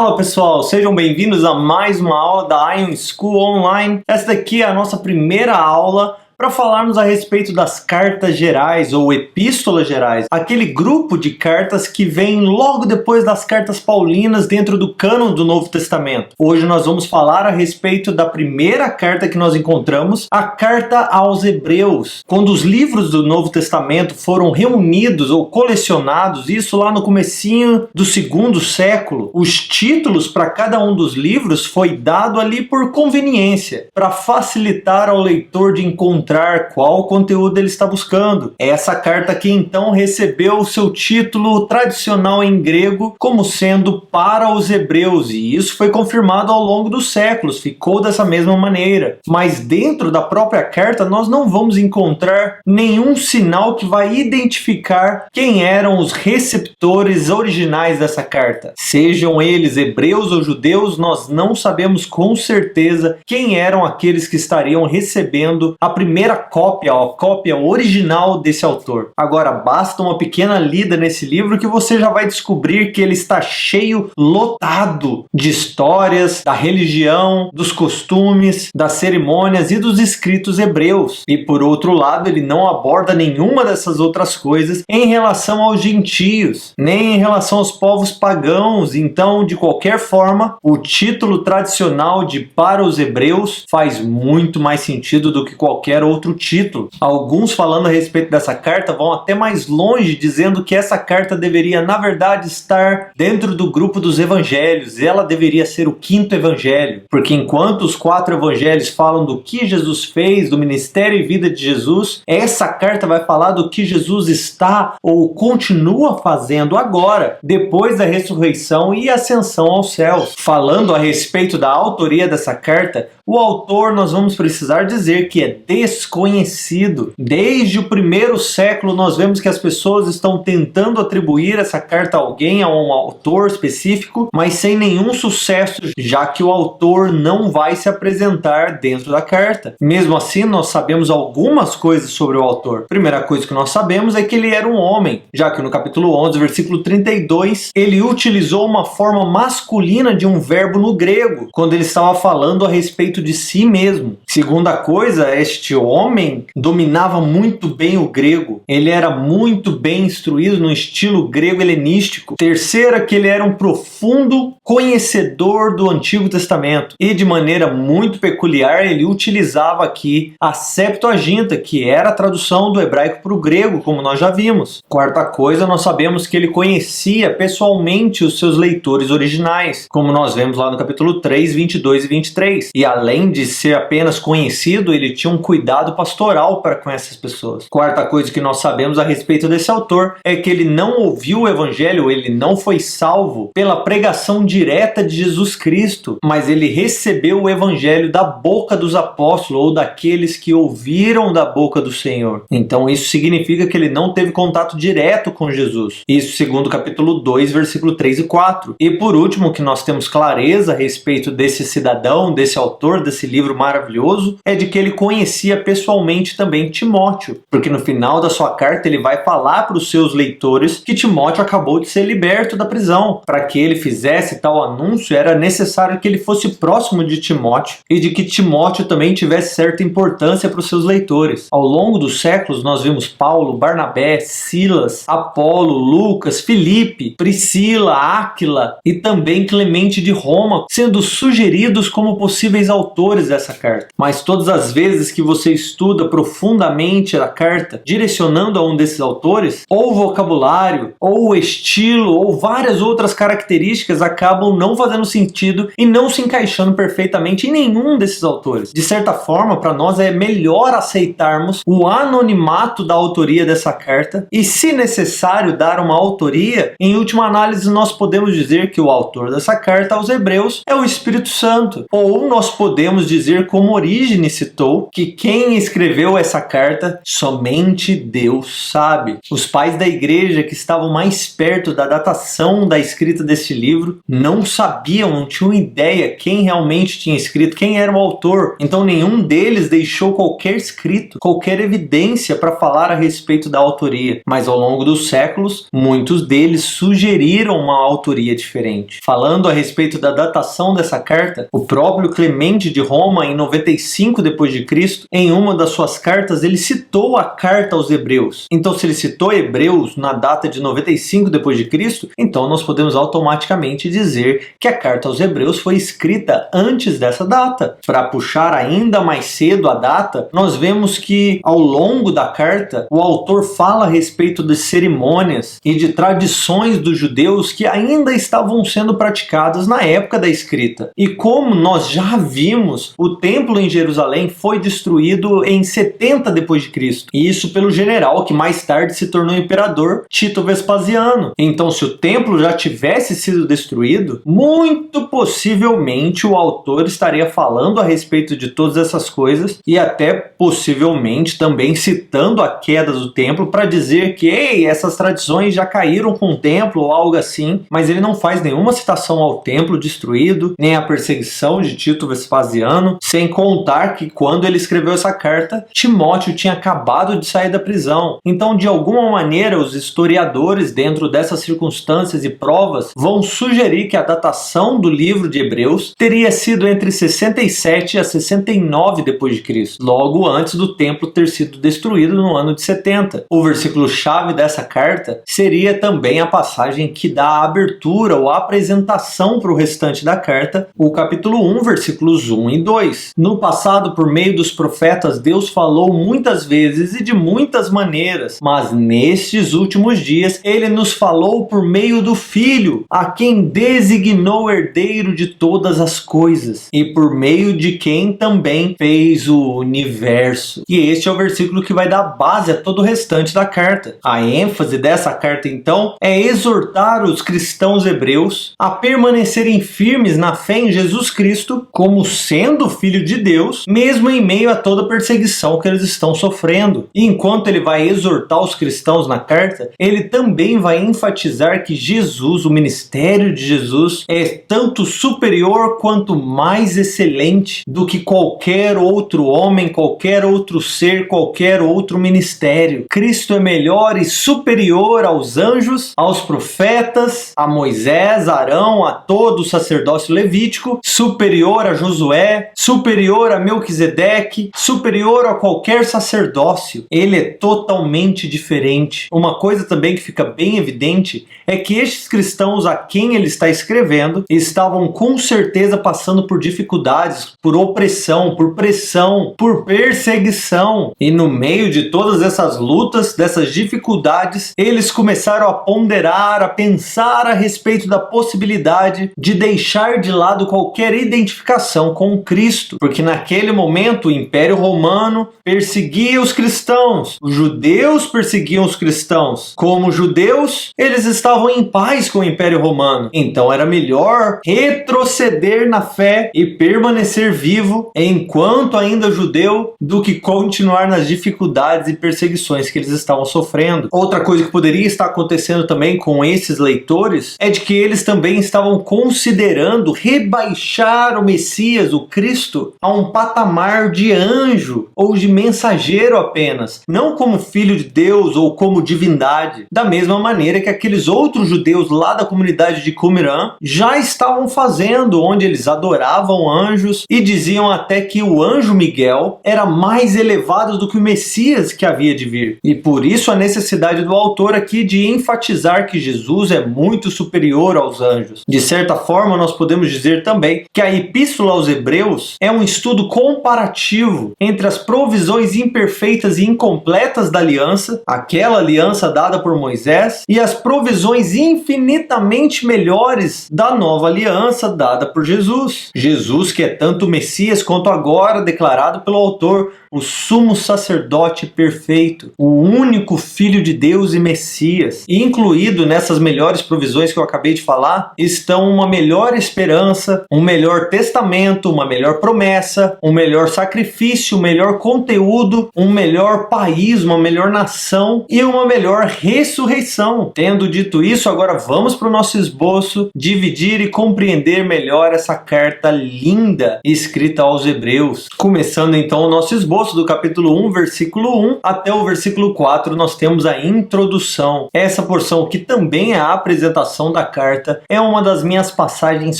Fala pessoal, sejam bem-vindos a mais uma aula da Ion School Online. Essa daqui é a nossa primeira aula para falarmos a respeito das cartas gerais ou epístolas gerais, aquele grupo de cartas que vem logo depois das cartas paulinas dentro do cânon do Novo Testamento. Hoje nós vamos falar a respeito da primeira carta que nós encontramos, a carta aos Hebreus. Quando os livros do Novo Testamento foram reunidos ou colecionados, isso lá no comecinho do segundo século, os títulos para cada um dos livros foi dado ali por conveniência, para facilitar ao leitor de encontrar qual conteúdo ele está buscando. Essa carta aqui então recebeu o seu título tradicional em grego como sendo para os Hebreus, e isso foi confirmado ao longo dos séculos, ficou dessa mesma maneira. Mas dentro da própria carta nós não vamos encontrar nenhum sinal que vai identificar quem eram os receptores originais dessa carta. Sejam eles hebreus ou judeus, nós não sabemos com certeza quem eram aqueles que estariam recebendo a primeira cópia, a cópia original desse autor. Agora, basta uma pequena lida nesse livro que você já vai descobrir que ele está cheio, lotado de histórias, da religião, dos costumes, das cerimônias e dos escritos hebreus. E por outro lado, ele não aborda nenhuma dessas outras coisas em relação aos gentios, nem em relação aos povos pagãos. Então, de qualquer forma, o título tradicional de Para os Hebreus faz muito mais sentido do que qualquer outro título. Alguns, falando a respeito dessa carta, vão até mais longe, dizendo que essa carta deveria, na verdade, estar dentro do grupo dos evangelhos. Ela deveria ser o quinto evangelho, porque enquanto os quatro evangelhos falam do que Jesus fez, do ministério e vida de Jesus, essa carta vai falar do que Jesus está ou continua fazendo agora, depois da ressurreição e ascensão aos céus. Falando a respeito da autoria dessa carta, o autor nós vamos precisar dizer que é desconhecido. Desde o primeiro século nós vemos que as pessoas estão tentando atribuir essa carta a alguém, a um autor específico, mas sem nenhum sucesso, já que o autor não vai se apresentar dentro da carta. Mesmo assim, nós sabemos algumas coisas sobre o autor. Primeira coisa que nós sabemos é que ele era um homem, já que no capítulo 11, versículo 32, ele utilizou uma forma masculina de um verbo no grego, quando ele estava falando a respeito de si mesmo. Segunda coisa, este homem dominava muito bem o grego. Ele era muito bem instruído no estilo grego helenístico. Terceira, que ele era um profundo conhecedor do Antigo Testamento. E de maneira muito peculiar, ele utilizava aqui a Septuaginta, que era a tradução do hebraico para o grego, como nós já vimos. Quarta coisa, nós sabemos que ele conhecia pessoalmente os seus leitores originais, como nós vemos lá no capítulo 3, 22 e 23. E além de ser apenas conhecido, ele tinha um cuidado pastoral para com essas pessoas. Quarta coisa que nós sabemos a respeito desse autor é que ele não ouviu o evangelho, ele não foi salvo pela pregação direta de Jesus Cristo, mas ele recebeu o evangelho da boca dos apóstolos ou daqueles que ouviram da boca do Senhor. Então isso significa que ele não teve contato direto com Jesus. Isso segundo o capítulo 2, versículo 3 e 4. E por último, que nós temos clareza a respeito desse cidadão, desse autor, desse livro maravilhoso, é de que ele conhecia pessoalmente também Timóteo, porque no final da sua carta ele vai falar para os seus leitores que Timóteo acabou de ser liberto da prisão. Para que ele fizesse tal anúncio, era necessário que ele fosse próximo de Timóteo e de que Timóteo também tivesse certa importância para os seus leitores. Ao longo dos séculos nós vimos Paulo, Barnabé, Silas, Apolo, Lucas, Filipe, Priscila, Áquila e também Clemente de Roma sendo sugeridos como possíveis autores dessa carta. Mas todas as vezes que você estuda profundamente a carta, direcionando a um desses autores, ou o vocabulário, ou o estilo, ou várias outras características acabam não fazendo sentido e não se encaixando perfeitamente em nenhum desses autores. De certa forma, para nós é melhor aceitarmos o anonimato da autoria dessa carta e, se necessário, dar uma autoria. Em última análise, nós podemos dizer que o autor dessa carta aos Hebreus é o Espírito Santo, ou nós podemos dizer como origem Orígenes citou que quem escreveu essa carta, somente Deus sabe. Os pais da igreja que estavam mais perto da datação da escrita desse livro não sabiam, não tinham ideia quem realmente tinha escrito, quem era o autor. Então nenhum deles deixou qualquer escrito, qualquer evidência para falar a respeito da autoria. Mas ao longo dos séculos, muitos deles sugeriram uma autoria diferente. Falando a respeito da datação dessa carta, o próprio Clemente de Roma, em 95 d.C., em uma das suas cartas, ele citou a carta aos Hebreus. Então, se ele citou Hebreus na data de 95 d.C., então nós podemos automaticamente dizer que a carta aos Hebreus foi escrita antes dessa data. Para puxar ainda mais cedo a data, nós vemos que ao longo da carta, o autor fala a respeito de cerimônias e de tradições dos judeus que ainda estavam sendo praticadas na época da escrita. E como nós já vimos, o templo em Jerusalém foi destruído em 70 d.C. E isso pelo general que mais tarde se tornou imperador, Tito Vespasiano. Então, se o templo já tivesse sido destruído, muito possivelmente o autor estaria falando a respeito de todas essas coisas e até possivelmente também citando a queda do templo para dizer que, ei, essas tradições já caíram com o templo ou algo assim, mas ele não faz nenhuma citação ao templo destruído, nem a perseguição de Tito Vespasiano, sem contar que quando ele escreveu essa carta, Timóteo tinha acabado de sair da prisão. Então, de alguma maneira, os historiadores, dentro dessas circunstâncias e provas, vão sugerir que a datação do livro de Hebreus teria sido entre 67 a 69 d.C., logo antes do templo ter sido destruído no ano de 70. O versículo-chave dessa carta seria também a passagem que dá a abertura ou a apresentação para o restante da carta, o capítulo 1, versículos 1 e 2. No passado, por meio dos profetas, Deus falou muitas vezes e de muitas maneiras, mas nestes últimos dias, Ele nos falou por meio do Filho, a quem designou herdeiro de todas as coisas, e por meio de quem também fez o universo. E este é o versículo que vai dar base a todo o restante da carta. A ênfase dessa carta, então, é exortar os cristãos hebreus a permanecerem firmes na fé em Jesus Cristo como sendo Filho de Deus, mesmo em meio a toda a perseguição que eles estão sofrendo. E enquanto ele vai exortar os cristãos na carta, ele também vai enfatizar que Jesus, o ministério de Jesus, é tanto superior quanto mais excelente do que qualquer outro homem, qualquer outro ser, qualquer outro ministério. Cristo é melhor e superior aos anjos, aos profetas, a Moisés, a Arão, a todo o sacerdócio levítico, superior a Josué, superior a Melquisedeque, superior a qualquer sacerdócio. Ele é totalmente diferente. Uma coisa também que fica bem evidente é que estes cristãos a quem ele está escrevendo estavam com certeza passando por dificuldades, por opressão, por pressão, por perseguição. E no meio de todas essas lutas, dessas dificuldades, eles começaram a ponderar, a pensar a respeito da possibilidade de deixar de lado qualquer identificação com Cristo, porque naquele momento o Império Romano perseguia os cristãos, os judeus perseguiam os cristãos. Como judeus, eles estavam em paz com o Império Romano, então era melhor retroceder na fé e permanecer vivo enquanto ainda judeu do que continuar nas dificuldades e perseguições que eles estavam sofrendo. Outra coisa que poderia estar acontecendo também com esses leitores é de que eles também estavam considerando rebaixar o Messias, o Cristo, a um patamar de anjo ou de mensageiro apenas, não como filho de Deus ou como divindade, da mesma maneira que aqueles outros judeus lá da comunidade de Qumran já estavam fazendo, onde eles adoravam anjos e diziam até que o anjo Miguel era mais elevado do que o Messias que havia de vir. E por isso a necessidade do autor aqui de enfatizar que Jesus é muito superior aos anjos. De certa forma, nós podemos dizer também que a Epístola aos Hebreus é um estudo comparativo entre as provisões imperfeitas e incompletas da aliança, aquela aliança dada por Moisés, e as provisões infinitamente melhores da nova aliança dada por Jesus. Jesus, que é tanto o Messias quanto agora declarado pelo autor, o sumo sacerdote perfeito, o único Filho de Deus e Messias. E incluído nessas melhores provisões que eu acabei de falar, estão uma melhor esperança, um melhor testamento, uma melhor promessa, promessa, um melhor sacrifício, um melhor conteúdo, um melhor país, uma melhor nação e uma melhor ressurreição. Tendo dito isso, agora vamos para o nosso esboço, dividir e compreender melhor essa carta linda escrita aos Hebreus. Começando então o nosso esboço do capítulo 1, versículo 1 até o versículo 4, nós temos a introdução. Essa porção, que também é a apresentação da carta, é uma das minhas passagens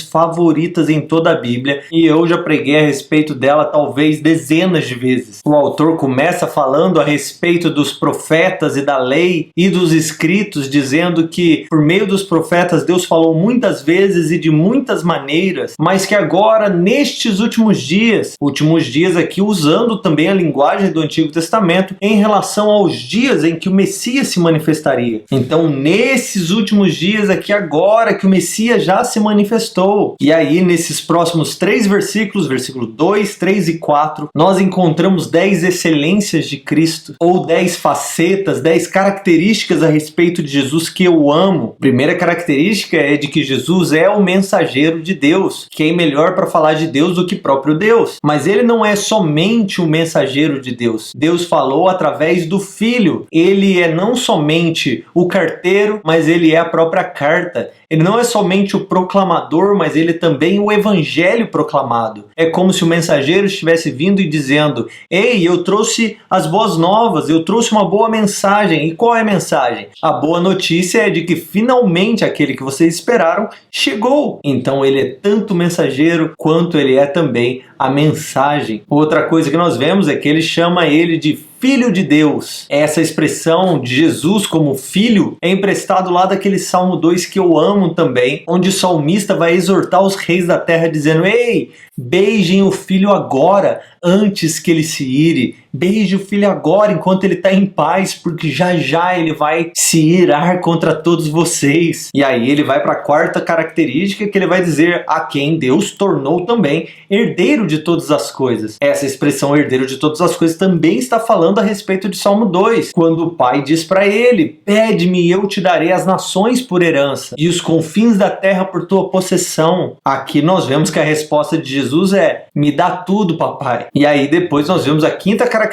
favoritas em toda a Bíblia e eu já preguei a respeito dela talvez dezenas de vezes. O autor começa falando a respeito dos profetas e da lei e dos escritos, dizendo que por meio dos profetas Deus falou muitas vezes e de muitas maneiras, mas que agora nestes últimos dias aqui usando também a linguagem do Antigo Testamento em relação aos dias em que o Messias se manifestaria. Então nesses últimos dias aqui agora que o Messias já se manifestou. E aí nesses próximos 3 versículos, versículo 2, 3 e 4, nós encontramos 10 excelências de Cristo, ou 10 facetas, 10 características a respeito de Jesus que eu amo. A primeira característica é de que Jesus é o mensageiro de Deus. Quem melhor para falar de Deus do que próprio Deus? Mas ele não é somente o mensageiro de Deus. Deus falou através do Filho. Ele é não somente o carteiro, mas ele é a própria carta. Ele não é somente o proclamador, mas ele é também o evangelho proclamado. É como se o mensageiro estivesse vindo e dizendo: ei, eu trouxe as boas novas, eu trouxe uma boa mensagem. E qual é a mensagem? A boa notícia é de que finalmente aquele que vocês esperaram chegou. Então ele é tanto mensageiro quanto ele é também a mensagem. Outra coisa que nós vemos é que ele chama ele de Filho de Deus. Essa expressão de Jesus como filho é emprestado lá daquele Salmo 2 que eu amo também, onde o salmista vai exortar os reis da terra dizendo: ei, beijem o filho agora, antes que ele se ire. Beije o filho agora enquanto ele está em paz, porque já já ele vai se irar contra todos vocês. E aí ele vai para a quarta característica, que ele vai dizer: a quem Deus tornou também herdeiro de todas as coisas. Essa expressão herdeiro de todas as coisas também está falando a respeito de Salmo 2, quando o pai diz para ele: pede-me e eu te darei as nações por herança e os confins da terra por tua possessão. Aqui nós vemos que a resposta de Jesus é: me dá tudo, papai. E aí depois nós vemos a quinta característica,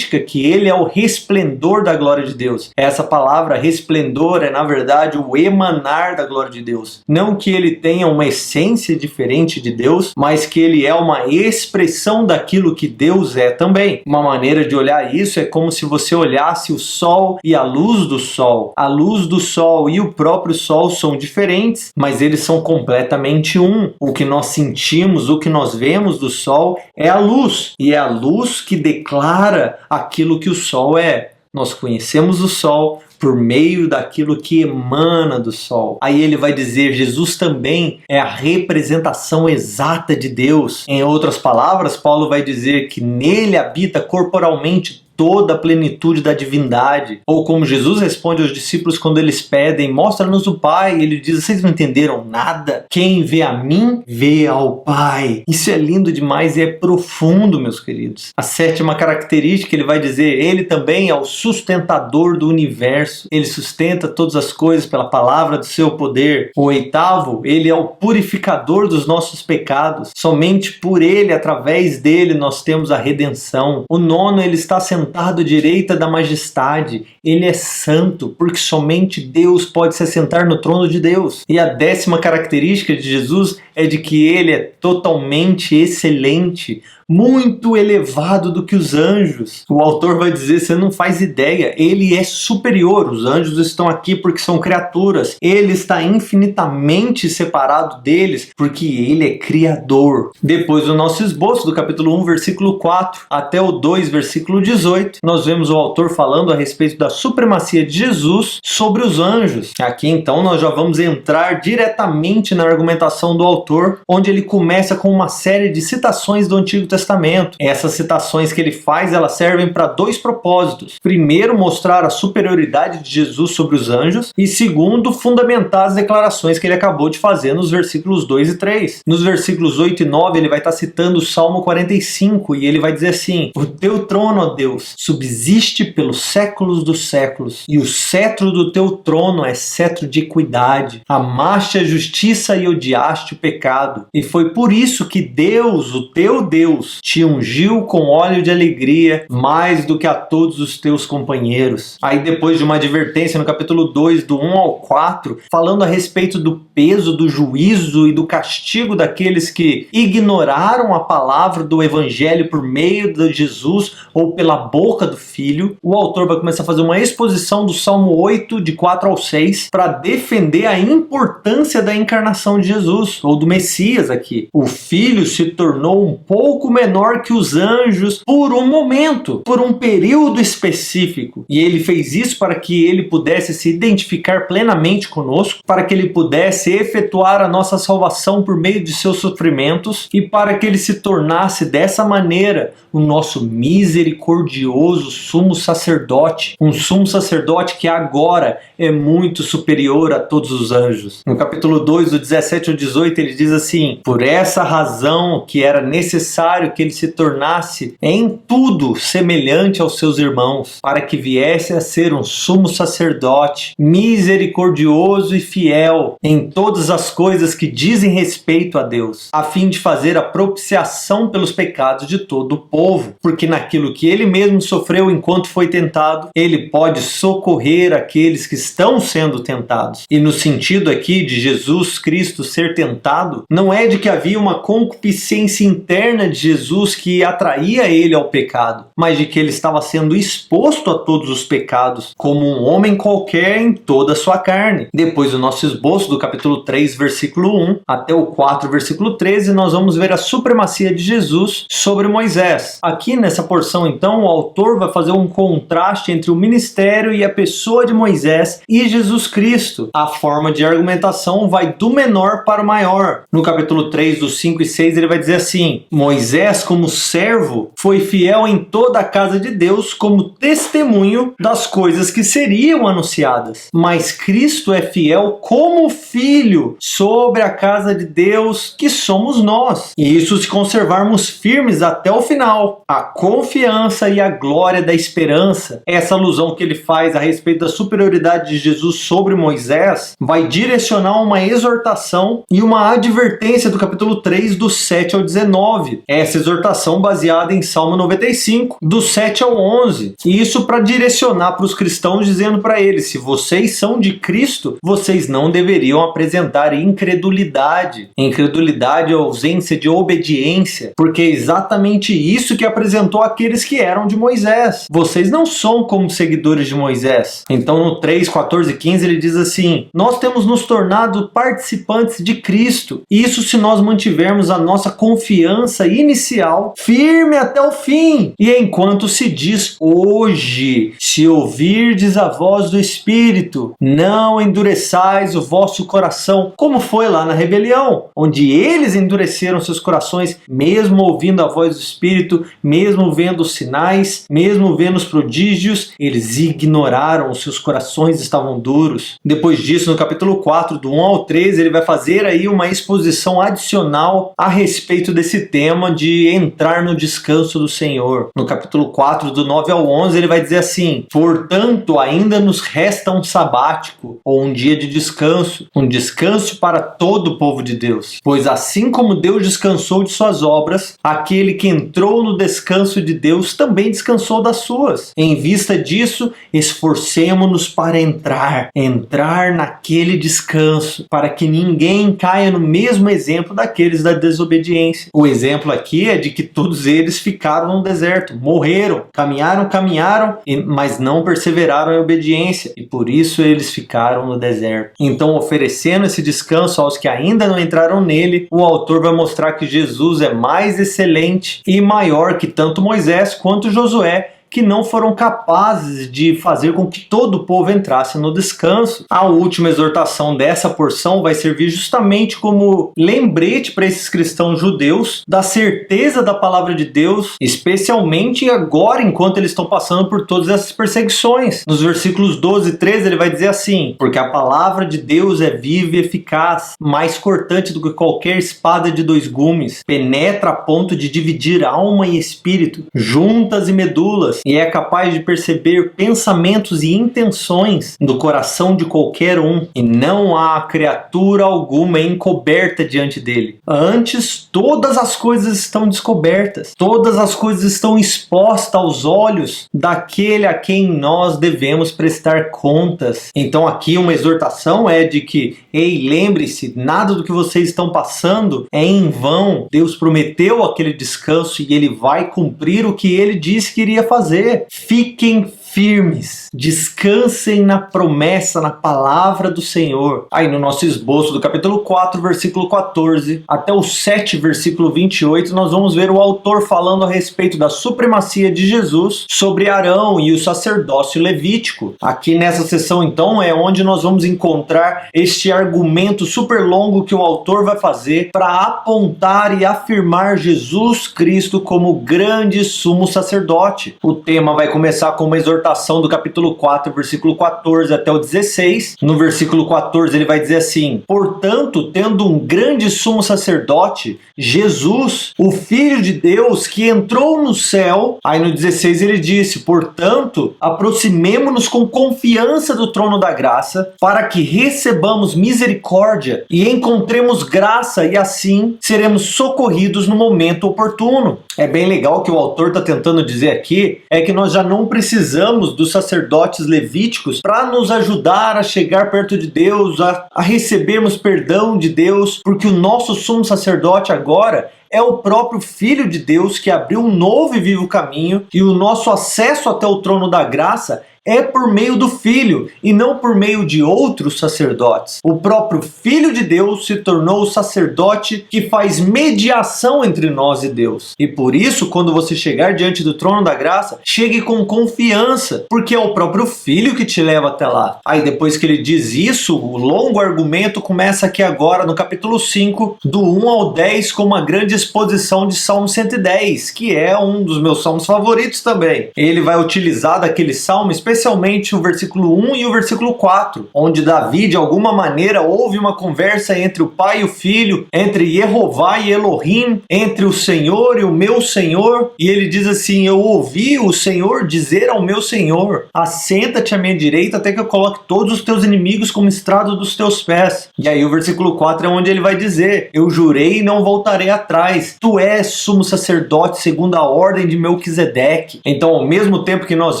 que ele é o resplendor da glória de Deus. Essa palavra resplendor é na verdade o emanar da glória de Deus. Não que ele tenha uma essência diferente de Deus, mas que ele é uma expressão daquilo que Deus é também. Uma maneira de olhar isso é como se você olhasse o sol e a luz do sol. A luz do sol e o próprio sol são diferentes, mas eles são completamente um. O que nós sentimos, o que nós vemos do sol é a luz, e é a luz que declara aquilo que o sol é. Nós conhecemos o sol por meio daquilo que emana do sol. Aí ele vai dizer: Jesus também é a representação exata de Deus. Em outras palavras, Paulo vai dizer que nele habita corporalmente toda a plenitude da divindade. Ou como Jesus responde aos discípulos quando eles pedem: mostra-nos o Pai. Ele diz: vocês não entenderam nada? Quem vê a mim, vê ao Pai. Isso é lindo demais e é profundo, meus queridos. A sétima característica, ele vai dizer: ele também é o sustentador do universo. Ele sustenta todas as coisas pela palavra do seu poder. O oitavo, ele é o purificador dos nossos pecados. Somente por ele, através dele, nós temos a redenção. O nono, ele está sentado à direita da majestade. Ele é santo, porque somente Deus pode se assentar no trono de Deus. E a décima característica de Jesus é de que ele é totalmente excelente, muito elevado do que os anjos. O autor vai dizer: você não faz ideia, ele é superior. Os anjos estão aqui porque são criaturas. Ele está infinitamente separado deles porque ele é criador. Depois do nosso esboço do capítulo 1, versículo 4 até o 2, versículo 18, nós vemos o autor falando a respeito da supremacia de Jesus sobre os anjos. Aqui então nós já vamos entrar diretamente na argumentação do autor, onde ele começa com uma série de citações do Antigo Testamento. Essas citações que ele faz, elas servem para 2 propósitos. Primeiro, mostrar a superioridade de Jesus sobre os anjos, e segundo, fundamentar as declarações que ele acabou de fazer nos versículos 2 e 3. Nos versículos 8 e 9, ele vai estar citando o Salmo 45, e ele vai dizer assim: o teu trono, ó Deus, subsiste pelos séculos dos séculos, e o cetro do teu trono é cetro de equidade. Amaste a justiça e odiaste o pecado pecado. E foi por isso que Deus, o teu Deus, te ungiu com óleo de alegria mais do que a todos os teus companheiros. Aí depois de uma advertência no capítulo 2, do 1 ao 4, falando a respeito do peso, do juízo e do castigo daqueles que ignoraram a palavra do evangelho por meio de Jesus ou pela boca do Filho, o autor vai começar a fazer uma exposição do Salmo 8, de 4 ao 6, para defender a importância da encarnação de Jesus, ou do Messias aqui. O Filho se tornou um pouco menor que os anjos por um momento, por um período específico. E ele fez isso para que ele pudesse se identificar plenamente conosco, para que ele pudesse efetuar a nossa salvação por meio de seus sofrimentos e para que ele se tornasse dessa maneira o nosso misericordioso sumo sacerdote, um sumo sacerdote que agora é muito superior a todos os anjos. No capítulo 2, do 17 ao 18, ele diz assim: por essa razão que era necessário que ele se tornasse em tudo semelhante aos seus irmãos, para que viesse a ser um sumo sacerdote misericordioso e fiel em todas as coisas que dizem respeito a Deus, a fim de fazer a propiciação pelos pecados de todo o povo, porque naquilo que ele mesmo sofreu enquanto foi tentado, ele pode socorrer aqueles que estão sendo tentados. E no sentido aqui de Jesus Cristo ser tentado, não é de que havia uma concupiscência interna de Jesus que atraía ele ao pecado, mas de que ele estava sendo exposto a todos os pecados, como um homem qualquer em toda a sua carne. Depois do nosso esboço do capítulo 3, versículo 1 até o 4, versículo 13, nós vamos ver a supremacia de Jesus sobre Moisés. Aqui nessa porção, então, o autor vai fazer um contraste entre o ministério e a pessoa de Moisés e Jesus Cristo. A forma de argumentação vai do menor para o maior. No capítulo 3, dos 5 e 6, ele vai dizer assim: Moisés, como servo, foi fiel em toda a casa de Deus como testemunho das coisas que seriam anunciadas. Mas Cristo é fiel como filho sobre a casa de Deus, que somos nós. E isso se conservarmos firmes até o final. A confiança e a glória da esperança, essa alusão que ele faz a respeito da superioridade de Jesus sobre Moisés, vai direcionar uma exortação e uma advertência do capítulo 3, do 7 ao 19. Essa exortação baseada em Salmo 95, do 7 ao 11. E isso para direcionar para os cristãos, dizendo para eles: se vocês são de Cristo, vocês não deveriam apresentar incredulidade. Incredulidade é ausência de obediência, porque é exatamente isso que apresentou aqueles que eram de Moisés. Vocês não são como seguidores de Moisés. Então no 3, 14 e 15 ele diz assim: nós temos nos tornado participantes de Cristo. Isso se nós mantivermos a nossa confiança inicial firme até o fim. E enquanto se diz hoje, se ouvirdes a voz do Espírito, não endureçais o vosso coração, como foi lá na rebelião, onde eles endureceram seus corações, mesmo ouvindo a voz do Espírito, mesmo vendo os sinais, mesmo vendo os prodígios, eles ignoraram, os seus corações estavam duros. Depois disso, no capítulo 4, do 1 ao 13, ele vai fazer aí uma exposição adicional a respeito desse tema de entrar no descanso do Senhor. No capítulo 4, do 9 ao 11, ele vai dizer assim: portanto, ainda nos resta um sabático, ou um dia de descanso, um descanso para todo o povo de Deus. Pois assim como Deus descansou de suas obras, aquele que entrou no descanso de Deus também descansou das suas. Em vista disso, esforcemo-nos para entrar naquele descanso, para que ninguém caia no mesmo exemplo daqueles da desobediência. O exemplo aqui é de que todos eles ficaram no deserto, morreram, caminharam, mas não perseveraram em obediência, e por isso eles ficaram no deserto. Então, oferecendo esse descanso aos que ainda não entraram nele, o autor vai mostrar que Jesus é mais excelente e maior que tanto Moisés quanto Josué, que não foram capazes de fazer com que todo o povo entrasse no descanso. A última exortação dessa porção vai servir justamente como lembrete para esses cristãos judeus da certeza da palavra de Deus, especialmente agora, enquanto eles estão passando por todas essas perseguições. Nos versículos 12 e 13 ele vai dizer assim: porque a palavra de Deus é viva e eficaz, mais cortante do que qualquer espada de 2 gumes, penetra a ponto de dividir alma e espírito, juntas e medulas, e é capaz de perceber pensamentos e intenções do coração de qualquer um, e não há criatura alguma encoberta diante dele. Antes, todas as coisas estão descobertas, todas as coisas estão expostas aos olhos daquele a quem nós devemos prestar contas. Então aqui uma exortação é de que, ei, lembre-se, nada do que vocês estão passando é em vão. Deus prometeu aquele descanso e Ele vai cumprir o que Ele disse que iria fazer. Fiquem firmes, descansem na promessa, na palavra do Senhor. Aí no nosso esboço do capítulo 4, versículo 14, até o 7, versículo 28, nós vamos ver o autor falando a respeito da supremacia de Jesus sobre Arão e o sacerdócio levítico. Aqui nessa sessão, então, é onde nós vamos encontrar este argumento super longo que o autor vai fazer para apontar e afirmar Jesus Cristo como grande sumo sacerdote. O tema vai começar com uma exortação do capítulo 4, versículo 14 até o 16. No versículo 14 ele vai dizer assim: portanto, tendo um grande sumo sacerdote, Jesus, o Filho de Deus, que entrou no céu. Aí no 16 ele disse: portanto, aproximemo-nos com confiança do trono da graça, para que recebamos misericórdia e encontremos graça, e assim seremos socorridos no momento oportuno. É bem legal que o autor está tentando dizer aqui é que nós já não precisamos dos sacerdotes levíticos para nos ajudar a chegar perto de Deus, a recebermos perdão de Deus, porque o nosso sumo sacerdote agora é o próprio Filho de Deus que abriu um novo e vivo caminho, e o nosso acesso até o trono da graça é por meio do Filho e não por meio de outros sacerdotes. O próprio Filho de Deus se tornou o sacerdote que faz mediação entre nós e Deus. E por isso, quando você chegar diante do trono da graça, chegue com confiança, porque é o próprio Filho que te leva até lá. Aí depois que ele diz isso, o longo argumento começa aqui agora no capítulo 5, do 1 ao 10, com uma grande exposição de Salmo 110, que é um dos meus salmos favoritos também. Ele vai utilizar daquele salmo especialmente o versículo 1 e o versículo 4, onde Davi, de alguma maneira, houve uma conversa entre o pai e o filho, entre Jeová e Elohim, entre o Senhor e o meu Senhor, e ele diz assim: eu ouvi o Senhor dizer ao meu Senhor: assenta-te à minha direita até que eu coloque todos os teus inimigos como estrado dos teus pés. E aí o versículo 4 é onde ele vai dizer: eu jurei e não voltarei atrás, tu és sumo sacerdote segundo a ordem de Melquisedeque. Então, ao mesmo tempo que nós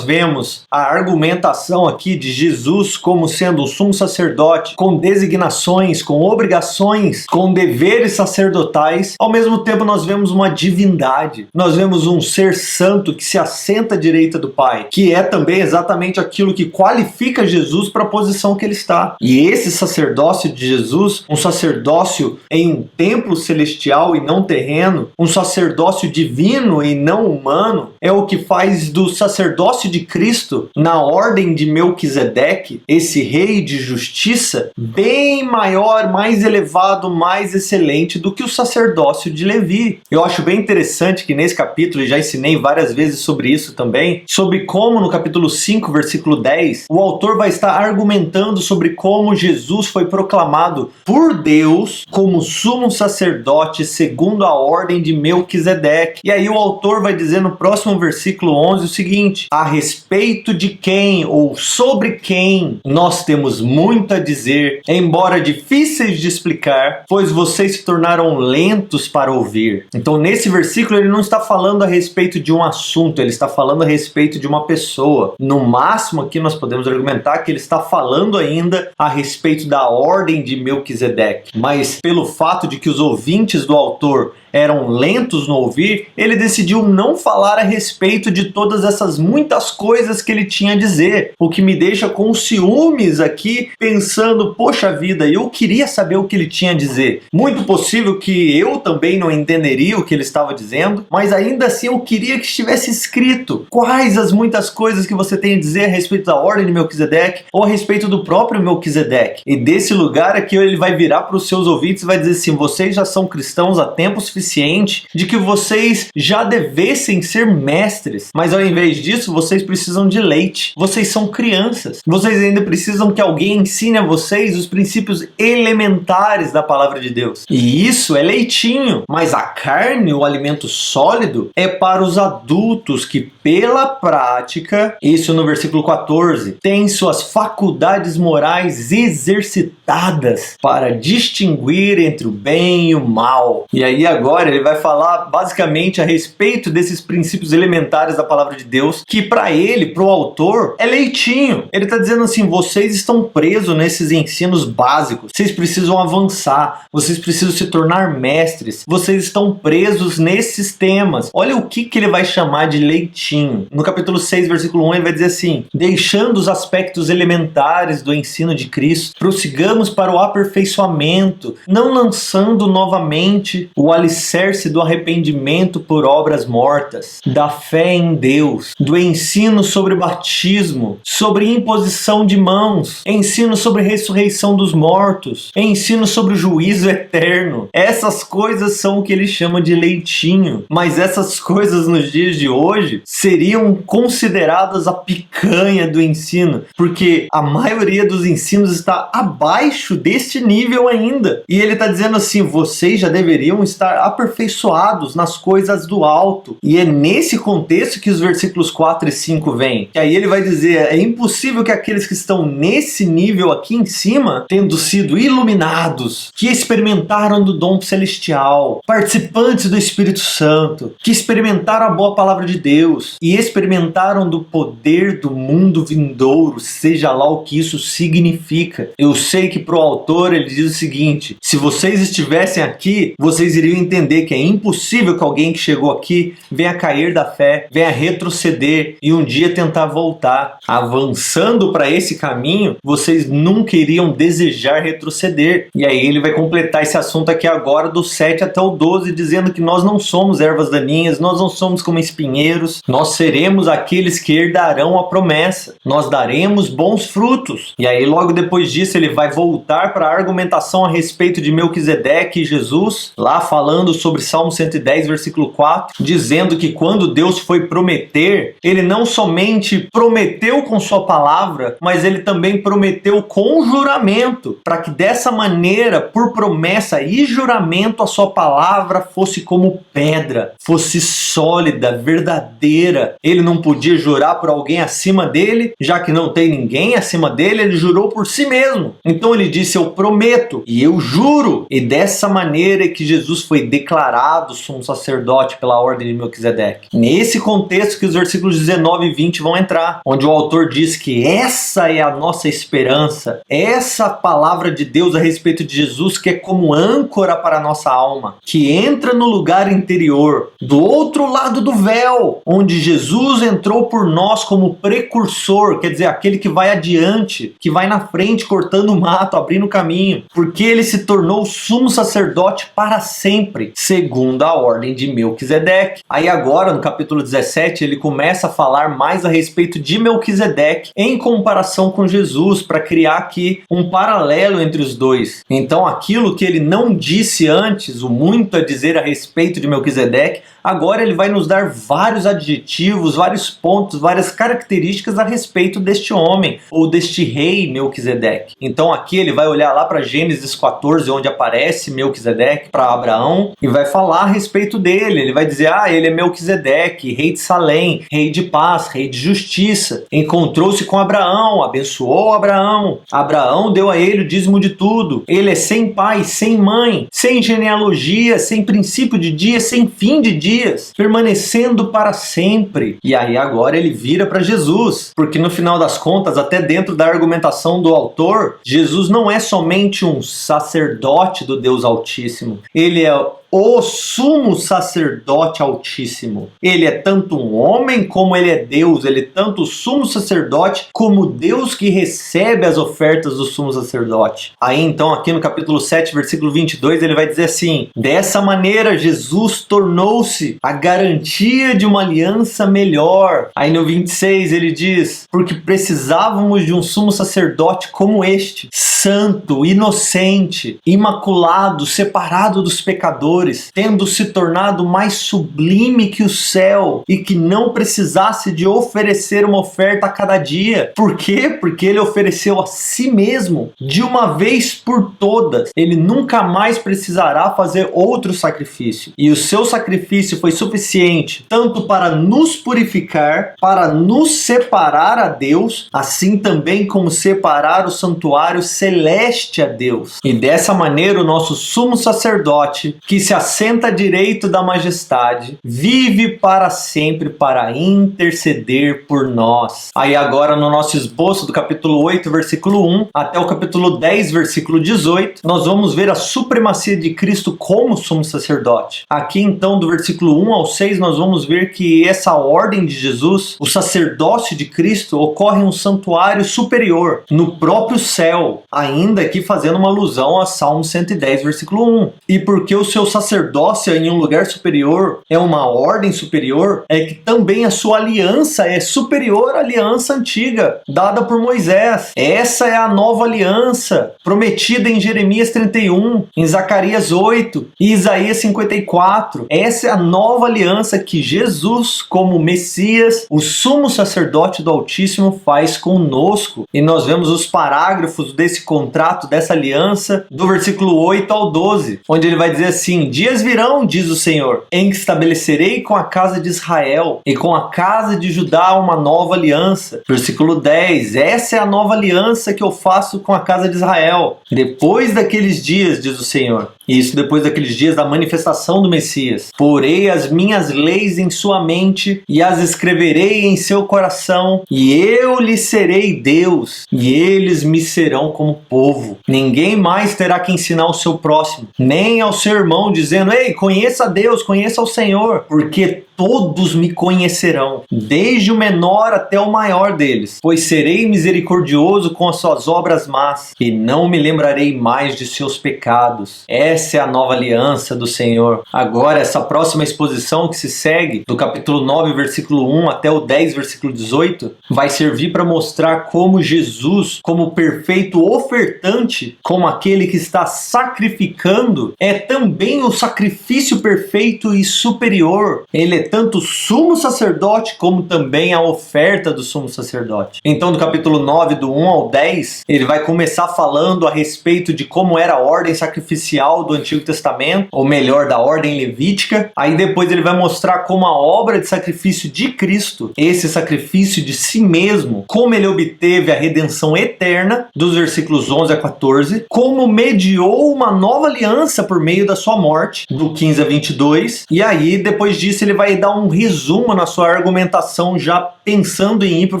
vemos a argumentação aqui de Jesus como sendo o sumo sacerdote com designações, com obrigações, com deveres sacerdotais, ao mesmo tempo nós vemos uma divindade, nós vemos um ser santo que se assenta à direita do Pai, que é também exatamente aquilo que qualifica Jesus para a posição que ele está. E esse sacerdócio de Jesus, um sacerdócio em um templo celestial e não terreno, um sacerdócio divino e não humano, é o que faz do sacerdócio de Cristo na ordem de Melquisedeque, esse rei de justiça, bem maior, mais elevado, mais excelente do que o sacerdócio de Levi. Eu acho bem interessante que nesse capítulo, e já ensinei várias vezes sobre isso também, sobre como no capítulo 5, versículo 10, o autor vai estar argumentando sobre como Jesus foi proclamado por Deus como sumo sacerdote segundo a ordem de Melquisedeque. E aí o autor vai dizer no próximo versículo 11 o seguinte: a respeito de quem ou sobre quem nós temos muito a dizer, embora difíceis de explicar, pois vocês se tornaram lentos para ouvir. Então nesse versículo ele não está falando a respeito de um assunto, ele está falando a respeito de uma pessoa. No máximo aqui nós podemos argumentar que ele está falando ainda a respeito da ordem de Melquisedeque, mas pelo fato de que os ouvintes do autor eram lentos no ouvir, ele decidiu não falar a respeito de todas essas muitas coisas que ele tinha a dizer, o que me deixa com ciúmes aqui, pensando, poxa vida, eu queria saber o que ele tinha a dizer. Muito possível que eu também não entenderia o que ele estava dizendo, mas ainda assim eu queria que estivesse escrito quais as muitas coisas que você tem a dizer a respeito da ordem de Melquisedeque, ou a respeito do próprio Melquisedeque. E desse lugar aqui ele vai virar para os seus ouvintes e vai dizer assim: vocês já são cristãos há tempo suficiente suficiente de que vocês já devessem ser mestres, mas ao invés disso, vocês precisam de leite. Vocês são crianças. Vocês ainda precisam que alguém ensine a vocês os princípios elementares da palavra de Deus. E isso é leitinho, mas a carne, o alimento sólido, é para os adultos que, pela prática, isso no versículo 14, têm suas faculdades morais exercitadas para distinguir entre o bem e o mal. E aí agora ele vai falar basicamente a respeito desses princípios elementares da palavra de Deus, que para ele, para o autor, é leitinho. Ele está dizendo assim, vocês estão presos nesses ensinos básicos, vocês precisam avançar, vocês precisam se tornar mestres, vocês estão presos nesses temas. Olha o que ele vai chamar de leitinho. No capítulo 6, versículo 1, ele vai dizer assim, deixando os aspectos elementares do ensino de Cristo, prossigamos para o aperfeiçoamento, não lançando novamente o alicerce do arrependimento por obras mortas, da fé em Deus, do ensino sobre batismo, sobre imposição de mãos, ensino sobre ressurreição dos mortos, ensino sobre o juízo eterno. Essas coisas são o que ele chama de leitinho, mas essas coisas nos dias de hoje seriam consideradas a picanha do ensino, porque a maioria dos ensinos está abaixo deste nível ainda. E ele está dizendo assim, vocês já deveriam estar aperfeiçoados nas coisas do alto. E é nesse contexto que os versículos 4 e 5 vêm. Que aí ele vai dizer, é impossível que aqueles que estão nesse nível aqui em cima, tendo sido iluminados, que experimentaram do dom celestial, participantes do Espírito Santo, que experimentaram a boa palavra de Deus e experimentaram do poder do mundo vindouro, seja lá o que isso significa. Eu sei que pro autor ele diz o seguinte, se vocês estivessem aqui, vocês iriam entender que é impossível que alguém que chegou aqui venha cair da fé, venha retroceder e um dia tentar voltar. Avançando para esse caminho, vocês nunca iriam desejar retroceder. E aí ele vai completar esse assunto aqui agora do 7 até o 12, dizendo que nós não somos ervas daninhas, nós não somos como espinheiros, nós seremos aqueles que herdarão a promessa, nós daremos bons frutos. E aí logo depois disso ele vai voltar para a argumentação a respeito de Melquisedeque e Jesus, lá falando sobre Salmo 110, versículo 4, dizendo que quando Deus foi prometer, ele não somente prometeu com sua palavra, mas ele também prometeu com juramento, para que dessa maneira, por promessa e juramento, a sua palavra fosse como pedra, fosse sólida, verdadeira. Ele não podia jurar por alguém acima dele, já que não tem ninguém acima dele, ele jurou por si mesmo. Então ele disse, eu prometo e eu juro. E dessa maneira é que Jesus foi declarado sumo sacerdote pela ordem de Melquisedeque. Nesse contexto que os versículos 19 e 20 vão entrar, onde o autor diz que essa é a nossa esperança, essa palavra de Deus a respeito de Jesus que é como âncora para a nossa alma, que entra no lugar interior, do outro lado do véu, onde Jesus entrou por nós como precursor, quer dizer, aquele que vai adiante, que vai na frente cortando o mato, abrindo o caminho, porque ele se tornou sumo sacerdote para sempre, segundo a ordem de Melquisedeque. Aí agora, no capítulo 17, ele começa a falar mais a respeito de Melquisedeque em comparação com Jesus, para criar aqui um paralelo entre os dois. Então aquilo que ele não disse antes, o muito a dizer a respeito de Melquisedeque, agora ele vai nos dar vários adjetivos, vários pontos, várias características a respeito deste homem, ou deste rei Melquisedeque. Então aqui ele vai olhar lá para Gênesis 14, onde aparece Melquisedeque para Abraão, e vai falar a respeito dele. Ele vai dizer, ele é Melquisedeque, rei de Salém, rei de paz, rei de justiça. Encontrou-se com Abraão, abençoou Abraão. Abraão deu a ele o dízimo de tudo. Ele é sem pai, sem mãe, sem genealogia, sem princípio de dias, sem fim de dias, permanecendo para sempre. E aí agora ele vira para Jesus, porque no final das contas, até dentro da argumentação do autor, Jesus não é somente um sacerdote do Deus Altíssimo, ele é o sumo sacerdote altíssimo. Ele é tanto um homem como ele é Deus. Ele é tanto o sumo sacerdote como Deus que recebe as ofertas do sumo sacerdote. Aí então aqui no capítulo 7, versículo 22, ele vai dizer assim, dessa maneira Jesus tornou-se a garantia de uma aliança melhor. Aí no 26 ele diz, porque precisávamos de um sumo sacerdote como este, santo, inocente, imaculado, separado dos pecadores, tendo se tornado mais sublime que o céu e que não precisasse de oferecer uma oferta a cada dia. Por quê? Porque ele ofereceu a si mesmo de uma vez por todas. Ele nunca mais precisará fazer outro sacrifício. E o seu sacrifício foi suficiente tanto para nos purificar, para nos separar a Deus, assim também como separar o santuário celeste a Deus. E dessa maneira o nosso sumo sacerdote, que se assenta à direita da majestade, vive para sempre para interceder por nós. Aí agora no nosso esboço do capítulo 8, versículo 1 até o capítulo 10, versículo 18, nós vamos ver a supremacia de Cristo como sumo sacerdote. Aqui então do versículo 1 ao 6 nós vamos ver que essa ordem de Jesus, o sacerdócio de Cristo, ocorre em um santuário superior, no próprio céu, ainda aqui fazendo uma alusão a Salmo 110, versículo 1. E porque o seu sacerdócio em um lugar superior é uma ordem superior, é que também a sua aliança é superior à aliança antiga, dada por Moisés. Essa é a nova aliança, prometida em Jeremias 31, em Zacarias 8 e Isaías 54. Essa é a nova aliança que Jesus, como Messias, o sumo sacerdote do Altíssimo, faz conosco. E nós vemos os parágrafos desse contrato, dessa aliança, do versículo 8 ao 12, onde ele vai dizer assim: dias virão, diz o Senhor, em que estabelecerei com a casa de Israel e com a casa de Judá uma nova aliança. Versículo 10, essa é a nova aliança que eu faço com a casa de Israel. Depois daqueles dias, diz o Senhor, isso depois daqueles dias da manifestação do Messias, porei as minhas leis em sua mente e as escreverei em seu coração, e eu lhes serei Deus, e eles me serão como povo. Ninguém mais terá que ensinar ao seu próximo, nem ao seu irmão, dizendo: ei, conheça a Deus, conheça o Senhor, porque todos me conhecerão, desde o menor até o maior deles, pois serei misericordioso com as suas obras más, e não me lembrarei mais de seus pecados. Essa é a nova aliança do Senhor. Agora, essa próxima exposição que se segue, do capítulo 9, versículo 1 até o 10, versículo 18, vai servir para mostrar como Jesus, como perfeito ofertante, como aquele que está sacrificando, é também o sacrifício perfeito e superior. Ele é tanto sumo sacerdote como também a oferta do sumo sacerdote. Então, no capítulo 9, do 1 ao 10, ele vai começar falando a respeito de como era a ordem sacrificial do Antigo Testamento, ou melhor, da ordem levítica. Aí depois ele vai mostrar como a obra de sacrifício de Cristo, esse sacrifício de si mesmo, como ele obteve a redenção eterna, dos versículos 11 a 14, como mediou uma nova aliança por meio da sua morte, do 15 a 22, e aí depois disso ele vai dar um resumo na sua argumentação, já pensando em ir para o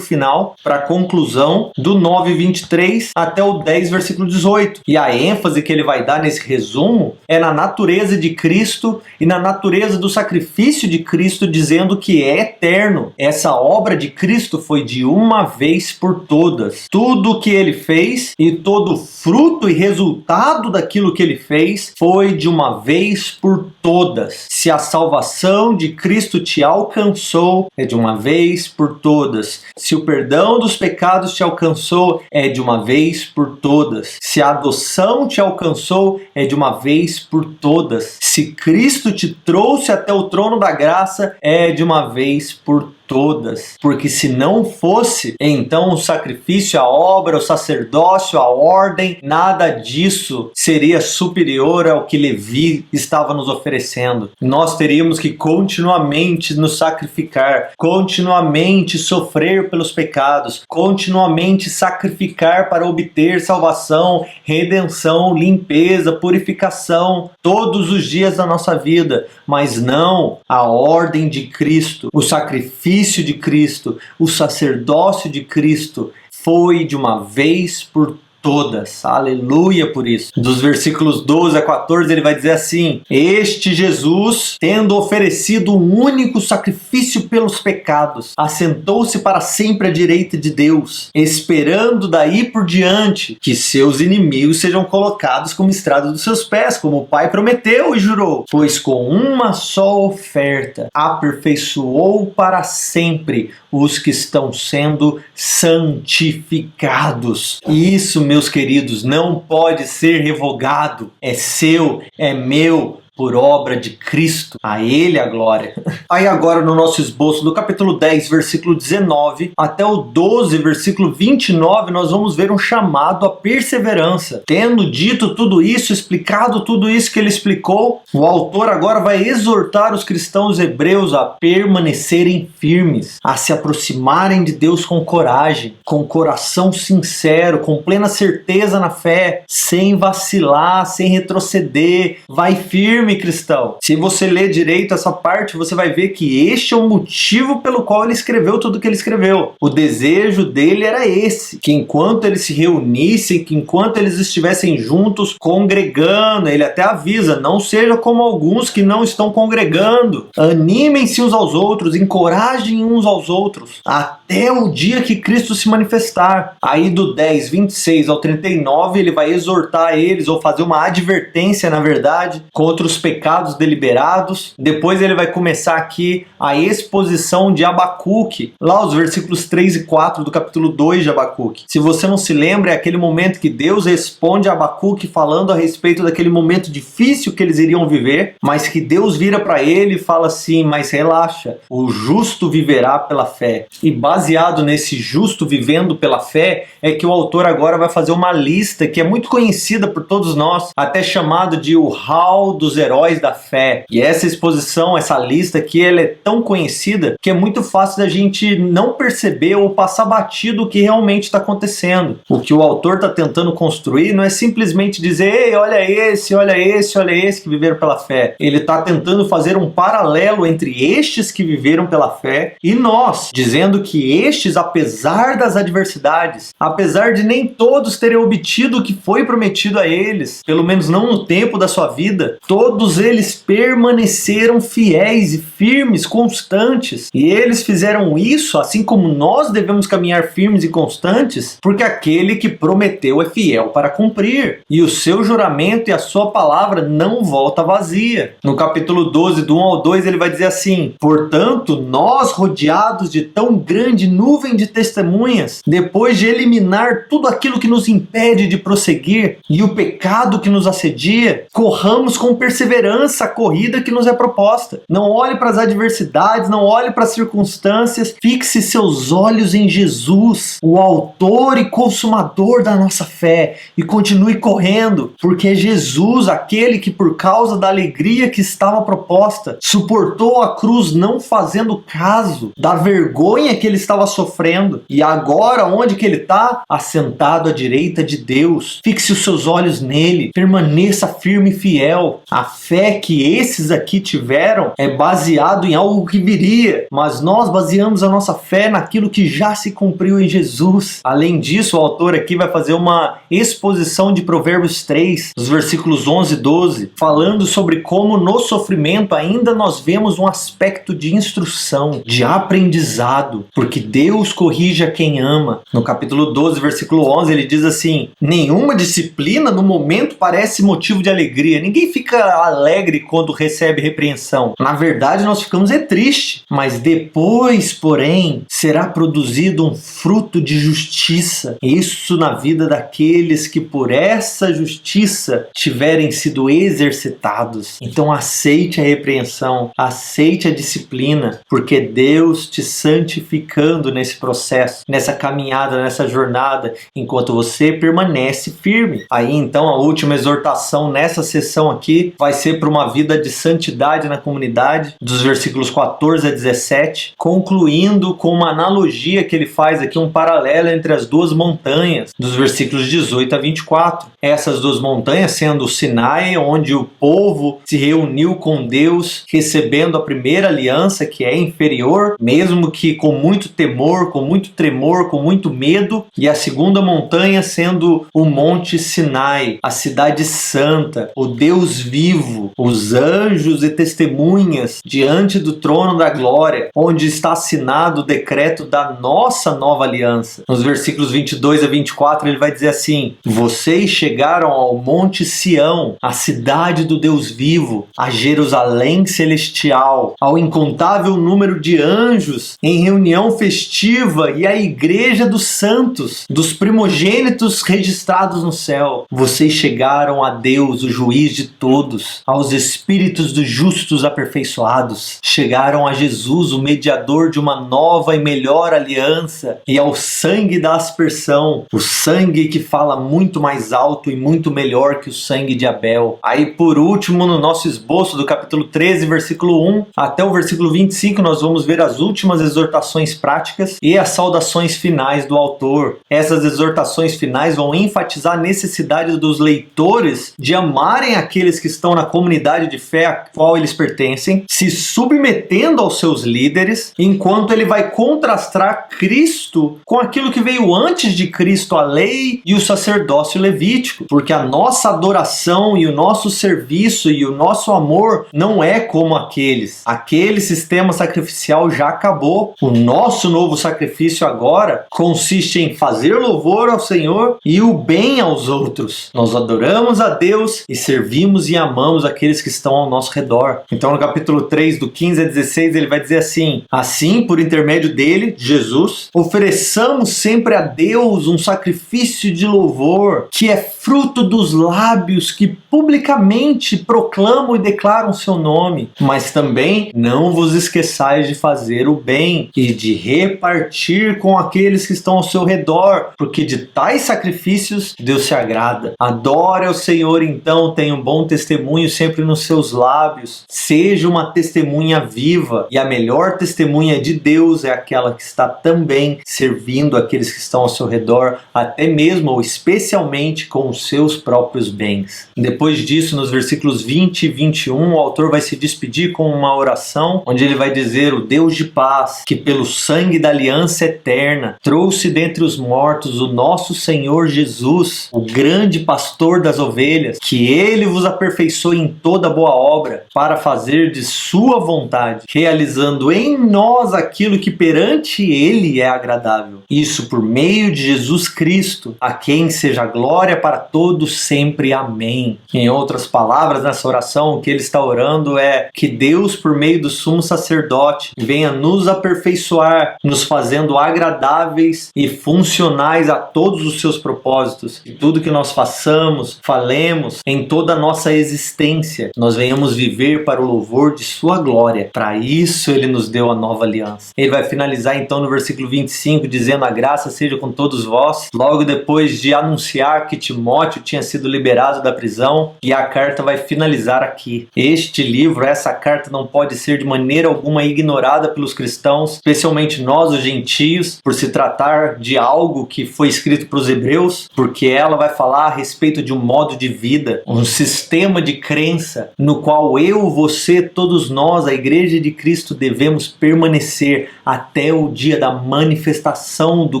final, para a conclusão, do 9, 23 até o 10, versículo 18. E a ênfase que ele vai dar nesse resumo é na natureza de Cristo e na natureza do sacrifício de Cristo, dizendo que é eterno. Essa obra de Cristo foi de uma vez por todas. Tudo o que ele fez e todo fruto e resultado daquilo que ele fez foi de uma vez por todas. Se a salvação de Cristo te alcançou, é de uma vez por todas. Se o perdão dos pecados te alcançou, é de uma vez por todas. Se a adoção te alcançou, é de uma vez por todas. Se Cristo te trouxe até o trono da graça, é de uma vez por todas. Porque se não fosse, então o sacrifício, a obra, o sacerdócio, a ordem, nada disso seria superior ao que Levi estava nos oferecendo. Nós teríamos que continuamente nos sacrificar, continuamente sofrer pelos pecados, continuamente sacrificar para obter salvação, redenção, limpeza, purificação, todos os dias da nossa vida. Mas não, a ordem de Cristo, o sacrifício de Cristo, o sacerdócio de Cristo foi de uma vez por todas. Aleluia por isso. Dos versículos 12 a 14 ele vai dizer assim: este Jesus, tendo oferecido um único sacrifício pelos pecados, assentou-se para sempre à direita de Deus, esperando daí por diante que seus inimigos sejam colocados como estrada dos seus pés, como o Pai prometeu e jurou, pois com uma só oferta aperfeiçoou para sempre os que estão sendo santificados. Isso meus queridos, não pode ser revogado. É seu, é meu, por obra de Cristo, a Ele a glória. Aí agora no nosso esboço, do capítulo 10, versículo 19, até o 12, versículo 29, nós vamos ver um chamado à perseverança. Tendo dito tudo isso, explicado tudo isso que ele explicou, o autor agora vai exortar os cristãos hebreus a permanecerem firmes, a se aproximarem de Deus com coragem, com coração sincero, com plena certeza na fé, sem vacilar, sem retroceder. Vai firme, cristão. Se você ler direito essa parte, você vai ver que este é o motivo pelo qual ele escreveu tudo o que ele escreveu. O desejo dele era esse, que enquanto eles se reunissem, que enquanto eles estivessem juntos, congregando, ele até avisa, não seja como alguns que não estão congregando. Animem-se uns aos outros, encorajem uns aos outros, até o dia que Cristo se manifestar. Aí do 10, 26 ao 39, ele vai exortar eles, ou fazer uma advertência, na verdade, contra os pecados deliberados. Depois ele vai começar aqui a exposição de Abacuque, lá os versículos 3 e 4 do capítulo 2 de Abacuque. Se você não se lembra, é aquele momento que Deus responde a Abacuque falando a respeito daquele momento difícil que eles iriam viver, mas que Deus vira para ele e fala assim, mas relaxa, o justo viverá pela fé. E baseado nesse justo vivendo pela fé, é que o autor agora vai fazer uma lista que é muito conhecida por todos nós, até chamado de o hall dos heróis da fé. E essa exposição, essa lista aqui, ela é tão conhecida que é muito fácil da gente não perceber ou passar batido o que realmente está acontecendo. O que o autor está tentando construir não é simplesmente dizer, ei, olha esse, olha esse, olha esse que viveram pela fé. Ele está tentando fazer um paralelo entre estes que viveram pela fé e nós, dizendo que estes, apesar das adversidades, apesar de nem todos terem obtido o que foi prometido a eles, pelo menos não no tempo da sua vida, todos eles permaneceram fiéis e firmes, constantes. E eles fizeram isso, assim como nós devemos caminhar firmes e constantes, porque aquele que prometeu é fiel para cumprir. E o seu juramento e a sua palavra não volta vazia. No capítulo 12, do 1 ao 2, ele vai dizer assim, portanto, nós rodeados de tão grande nuvem de testemunhas, depois de eliminar tudo aquilo que nos impede de prosseguir e o pecado que nos assedia, corramos com perseverança a corrida que nos é proposta. Não olhe para as adversidades, não olhe para as circunstâncias, fixe seus olhos em Jesus, o autor e consumador da nossa fé, e continue correndo, porque é Jesus, aquele que por causa da alegria que estava proposta, suportou a cruz não fazendo caso da vergonha que ele estava sofrendo, e agora onde que ele está? Assentado à direita de Deus. Fixe os seus olhos nele, permaneça firme e fiel. A fé que esses aqui tiveram é baseado em algo que viria, mas nós baseamos a nossa fé naquilo que já se cumpriu em Jesus. Além disso, o autor aqui vai fazer uma exposição de Provérbios 3, os versículos 11 e 12, falando sobre como no sofrimento ainda nós vemos um aspecto de instrução, de aprendizado, porque Deus corrige a quem ama. No capítulo 12, versículo 11, ele diz assim, nenhuma disciplina no momento parece motivo de alegria. Ninguém fica alegre quando recebe repreensão. Na verdade, nós ficamos tristes. Mas depois, porém, será produzido um fruto de justiça. Isso na vida daqueles que por essa justiça tiverem sido exercitados. Então aceite a repreensão, aceite a disciplina, porque Deus te santificando nesse processo, nessa caminhada, nessa jornada, enquanto você permanece firme. Aí então a última exortação nessa sessão aqui vai ser para uma vida de santidade na comunidade, dos versículos 14 a 17, concluindo com uma analogia que ele faz aqui, um paralelo entre as duas montanhas, dos versículos 18 a 24. Essas duas montanhas sendo o Sinai, onde o povo se reuniu com Deus, recebendo a primeira aliança, que é inferior, mesmo que com muito temor, com muito tremor, com muito medo, e a segunda montanha sendo o Monte Sinai, a cidade santa, o Deus vivo, os anjos e testemunhas diante do trono da glória, onde está assinado o decreto da nossa nova aliança. Nos versículos 22 a 24 ele vai dizer assim, vocês chegaram ao Monte Sião, a cidade do Deus vivo, a Jerusalém celestial, ao incontável número de anjos em reunião festiva e a igreja dos santos, dos primogênitos registrados no céu. Vocês chegaram a Deus, o juiz de todos, aos espíritos dos justos aperfeiçoados. Chegaram a Jesus, o mediador de uma nova e melhor aliança, e ao sangue da aspersão, o sangue que fala muito mais alto e muito melhor que o sangue de Abel. Aí por último, no nosso esboço do capítulo 13, versículo 1 até o versículo 25, nós vamos ver as últimas exortações práticas e as saudações finais do autor. Essas exortações finais vão enfatizar a necessidade dos leitores de amarem aqueles que estão na comunidade de fé a qual eles pertencem, se submetendo aos seus líderes, enquanto ele vai contrastar Cristo com aquilo que veio antes de Cristo, a lei e o sacerdócio levítico, porque a nossa adoração e o nosso serviço e o nosso amor não é como aqueles. Aquele sistema sacrificial já acabou. O nosso novo sacrifício agora consiste em fazer louvor ao Senhor e o bem aos outros. Nós adoramos a Deus e servimos e amamos aqueles que estão ao nosso redor. Então no capítulo 3, do 15 a 16, ele vai dizer assim: assim, por intermédio dele, Jesus, ofereçamos sempre a Deus um sacrifício de louvor, que é fruto dos lábios que publicamente proclamam e declaram seu nome. Mas também não vos esqueçais de fazer o bem e de repartir com aqueles que estão ao seu redor, porque de tais sacrifícios Deus se agrada. Adore ao Senhor então, tenha um bom testemunho sempre nos seus lábios, seja uma testemunha viva, e a melhor testemunha de Deus é aquela que está também servindo aqueles que estão ao seu redor, até mesmo ou especialmente com os seus próprios bens. Depois disso, nos versículos 20 e 21, o autor vai se despedir com uma oração, onde ele vai dizer: o Deus de paz, que pelo sangue da aliança eterna trouxe dentre os mortos o nosso Senhor Jesus, o grande pastor das ovelhas, que ele vos aperfeiçoe em toda boa obra, para fazer de sua vontade, realizando em nós aquilo que perante ele é agradável. Isso por meio de Jesus Cristo, a quem seja glória para todos sempre. Amém. Em outras palavras, nessa oração, o que ele está orando é que Deus, por meio do sumo sacerdote, venha nos aperfeiçoar, nos fazendo agradáveis e funcionais a todos os seus propósitos. E tudo que nós façamos, falemos, em toda a nossa existência, nós venhamos viver para o louvor de sua glória. Para isso ele nos deu a nova aliança. Ele vai finalizar então no versículo 25 dizendo: a graça seja com todos vós. Logo depois de anunciar que Timóteo tinha sido liberado da prisão, e a carta vai finalizar aqui. Este livro, essa carta, não pode ser de maneira alguma ignorada pelos cristãos, especialmente nós, os gentios, por se tratar de algo que foi escrito para os hebreus, porque ela vai falar a respeito de um modo de vida, um sistema de crença, no qual eu, você, todos nós, a Igreja de Cristo, devemos permanecer até o dia da manifestação do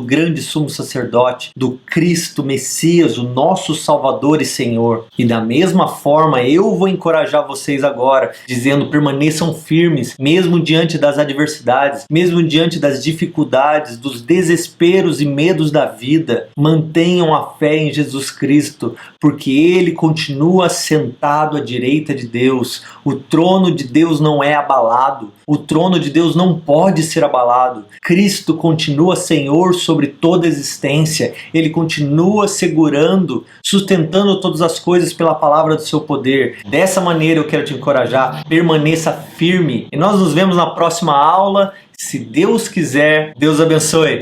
grande sumo sacerdote, do Cristo Messias, o nosso Salvador e Senhor. E da mesma forma, eu vou encorajar vocês agora, dizendo: permaneçam firmes, mesmo diante das adversidades, mesmo diante das dificuldades, dos desesperos e medos da vida. Mantenham a fé em Jesus Cristo, porque Ele continua sentado à direita de Deus. O trono de Deus não é abalado. O trono de Deus não pode ser abalado. Cristo continua Senhor sobre toda a existência. Ele continua segurando, sustentando todas as coisas pela palavra do seu poder. Dessa maneira eu quero te encorajar. Permaneça firme. E nós nos vemos na próxima aula. Se Deus quiser. Deus abençoe.